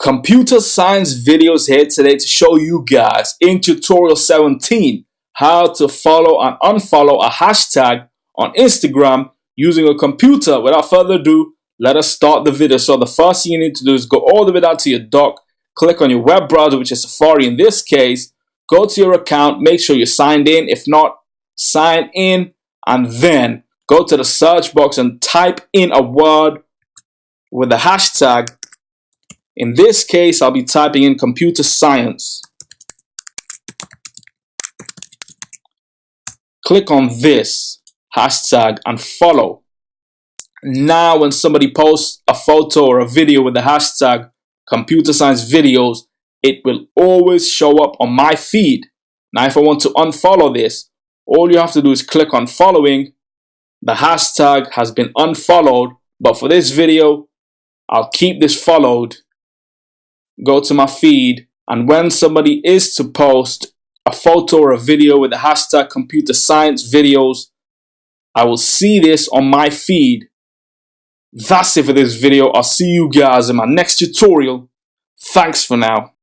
Computer science videos here today to show you guys in tutorial 17 how to follow and unfollow a hashtag on Instagram using a computer. Without further ado, let us start the video. So the first thing you need to do is go all the way down to your dock, click on your web browser, which is Safari in this case, go to your account, make sure you're signed in. If not, sign in, and then go to the search box and type in a word with the hashtag. In this case, I'll be typing in computer science. Click on this hashtag and follow. Now, when somebody posts a photo or a video with the hashtag computer science videos, it will always show up on my feed. Now, if I want to unfollow this, all you have to do is click on following. The hashtag has been unfollowed, but for this video, I'll keep this followed. Go to my feed, and when somebody is to post a photo or a video with the hashtag computer science videos, I will see this on my feed. That's it for this video. I'll see you guys in my next tutorial. Thanks for now.